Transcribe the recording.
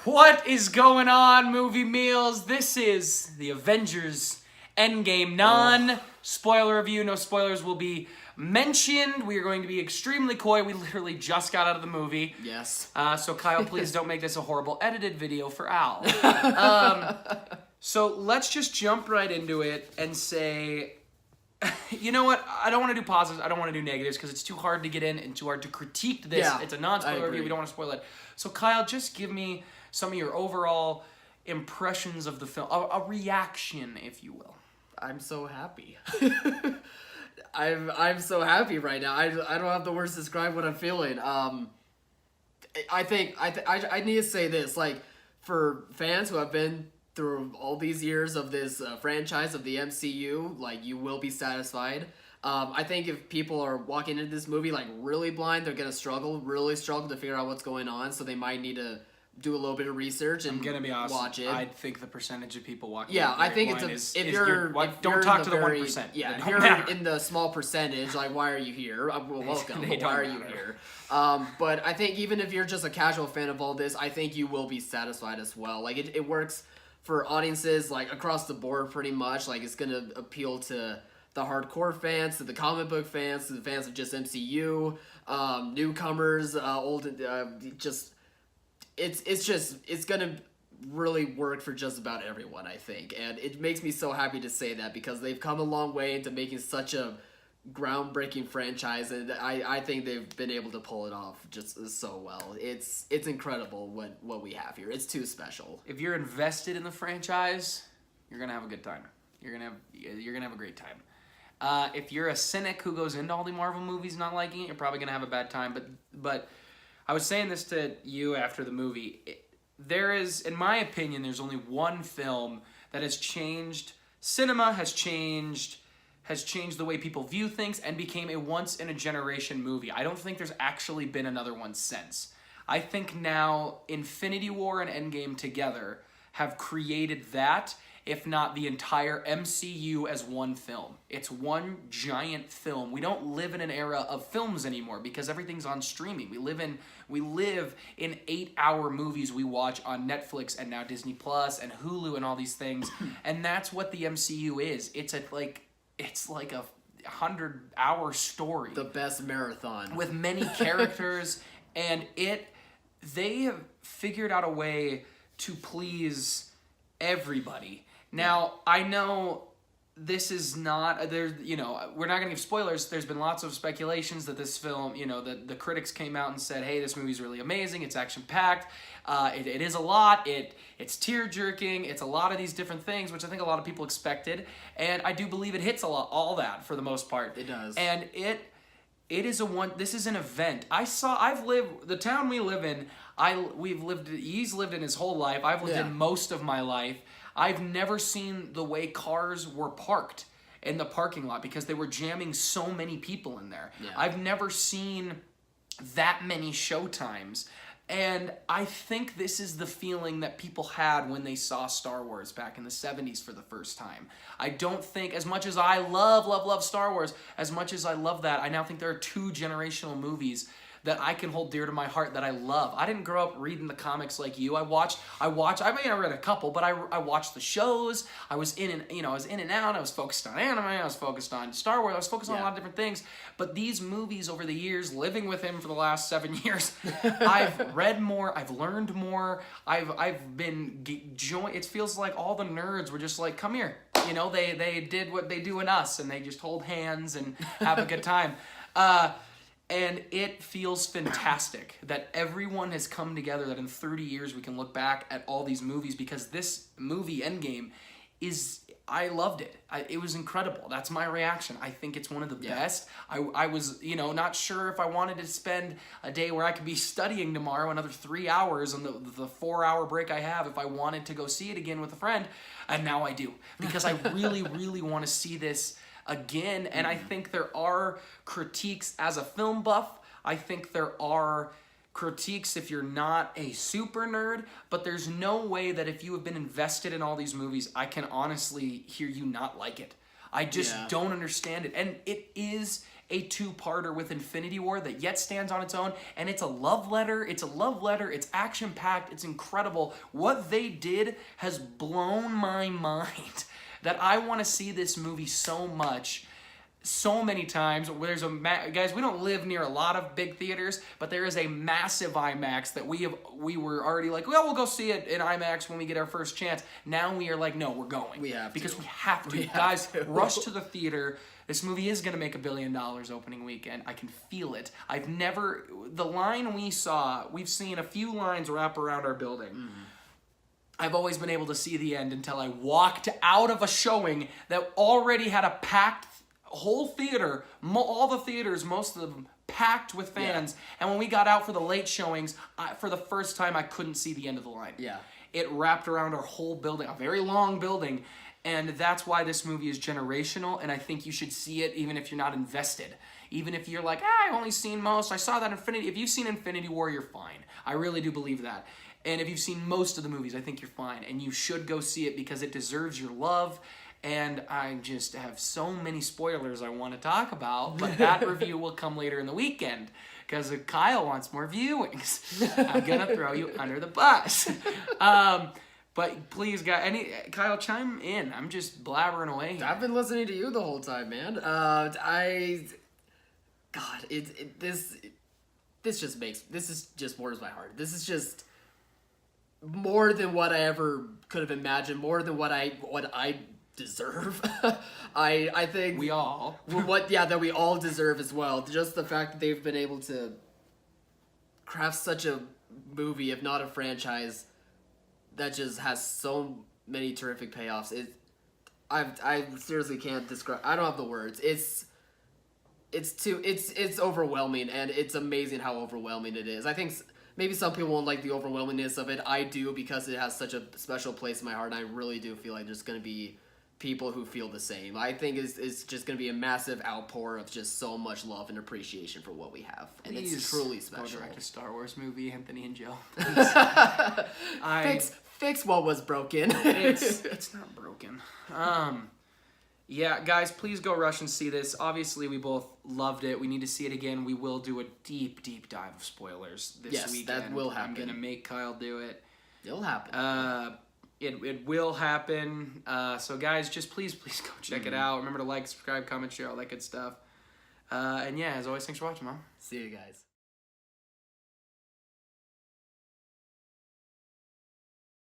What is going on, Movie Meals? This is the Avengers Endgame non-spoiler review. No spoilers will be mentioned. We are going to be extremely coy. We literally just got out of the movie. Yes. So Kyle, please don't make this a horrible edited video for Al. So let's just jump right into it and say, you know what? I don't want to do positives. I don't want to do negatives because it's too hard to get in and too hard to critique this. Yeah, It's a non-spoiler review. We don't want to spoil it. So Kyle, just give me some of your overall impressions of the film, a reaction, if you will. I'm so happy. I'm so happy right now. I don't have the words to describe what I'm feeling. I think I need to say this, like, for fans who have been through all these years of this franchise of the MCU, like, you will be satisfied. I think if people are walking into this movie like really blind, they're gonna really struggle to figure out what's going on. So they might need to do a little bit of research and I'm gonna be honest, watch it. I think the percentage of people walking. Yeah, I think don't talk to the 1%. Yeah, if you're in the small percentage, like, why are you here? Well, welcome. But why are you here? But I think even if you're just a casual fan of all this, I think you will be satisfied as well. Like, it works for audiences like across the board pretty much. Like, it's gonna appeal to the hardcore fans, to the comic book fans, to the fans of just MCU, newcomers, it's gonna really work for just about everyone, I think. And it makes me so happy to say that because they've come a long way into making such a groundbreaking franchise, and I think they've been able to pull it off just so well. It's incredible what we have here. It's too special. If you're invested in the franchise, you're gonna have a good time. You're gonna have a great time. If you're a cynic who goes into all the Marvel movies not liking it, you're probably gonna have a bad time. But I was saying this to you after the movie. There is, in my opinion, there's only one film that has changed. Cinema has changed the way people view things and became a once-in-a-generation movie. I don't think there's actually been another one since. I think now Infinity War and Endgame together have created that, if not the entire MCU as one film. It's one giant film. We don't live in an era of films anymore because everything's on streaming. We live in 8-hour movies we watch on Netflix and now Disney Plus and Hulu and all these things. And that's what the MCU is. It's like a 100-hour story. The best marathon. With many characters, and they have figured out a way to please everybody. Now, I know this is not, we're not going to give spoilers. There's been lots of speculations that this film, the critics came out and said, hey, this movie's really amazing. It's action-packed. It is a lot. It's tear-jerking. It's a lot of these different things, which I think a lot of people expected. And I do believe it hits all that for the most part. It does. And this is an event. The town we live in, he's lived in his whole life. I've lived in most of my life. I've never seen the way cars were parked in the parking lot because they were jamming so many people in there. Yeah. I've never seen that many showtimes. And I think this is the feeling that people had when they saw Star Wars back in the 70s for the first time. I don't think, as much as I love Star Wars, as much as I love that, I now think there are two generational movies that I can hold dear to my heart that I love. I didn't grow up reading the comics like you. I read a couple, but I watched the shows. I was in and out. I was focused on anime. I was focused on Star Wars. I was focused on a lot of different things. But these movies over the years, living with him for the last 7 years, I've read more. I've learned more. I've been it feels like all the nerds were just like, come here. They did what they do in us, and they just hold hands and have a good time. And it feels fantastic that everyone has come together, that in 30 years we can look back at all these movies, because this movie, Endgame, I loved it. It was incredible. That's my reaction. I think it's one of the best. I was, not sure if I wanted to spend a day where I could be studying tomorrow, another 3 hours on the 4-hour break I have, if I wanted to go see it again with a friend. And now I do, because I really, really want to see this again. And I think there are critiques as a film buff. I think there are critiques if you're not a super nerd, but there's no way that if you have been invested in all these movies, I can honestly hear you not like it. I just don't understand it. And it is a two-parter with Infinity War that yet stands on its own, and it's a love letter. It's a love letter. It's action-packed. It's incredible. What they did has blown my mind that I want to see this movie so much. So many times. There's guys, we don't live near a lot of big theaters, but there is a massive IMAX that we were already like, well, we'll go see it in IMAX when we get our first chance. Now we are like, no, we're going. We have because to. we have to. Guys, rush to the theater. This movie is going to make $1 billion opening weekend. I can feel it. The line we've seen a few lines wrap around our building. I've always been able to see the end until I walked out of a showing that already had a packed whole theater, all the theaters, most of them packed with fans. Yeah. And when we got out for the late showings, for the first time, I couldn't see the end of the line. Yeah. It wrapped around our whole building, a very long building. And that's why this movie is generational, and I think you should see it even if you're not invested. Even if you're like, I've only seen most. I saw that Infinity. If you've seen Infinity War, you're fine. I really do believe that. And if you've seen most of the movies, I think you're fine. And you should go see it because it deserves your love. And I just have so many spoilers I want to talk about, but that review will come later in the weekend because Kyle wants more viewings. I'm going to throw you under the bus. But please, Kyle, chime in. I'm just blabbering away here. I've been listening to you the whole time, man. This just warms my heart. This is just more than what I ever could have imagined, more than what I deserve. I think we all that we all deserve as well. Just the fact that they've been able to craft such a movie, if not a franchise, that just has so many terrific payoffs. I seriously can't describe. I don't have the words. It's overwhelming, and it's amazing how overwhelming it is. I think maybe some people won't like the overwhelmingness of it. I do, because it has such a special place in my heart, and I really do feel like there's going to be people who feel the same. I think it's just going to be a massive outpour of just so much love and appreciation for what we have. And Please it's truly special. Go direct a Star Wars movie, Anthony and Joe. Fix what was broken. It's not broken. Yeah, guys, please go rush and see this. Obviously, we both loved it. We need to see it again. We will do a deep, deep dive of spoilers this weekend. Yes, that will happen. I'm going to make Kyle do it. It'll happen. It will happen. So, guys, just please go check it out. Remember to like, subscribe, comment, share, all that good stuff. And, yeah, as always, thanks for watching, Mom. See you guys.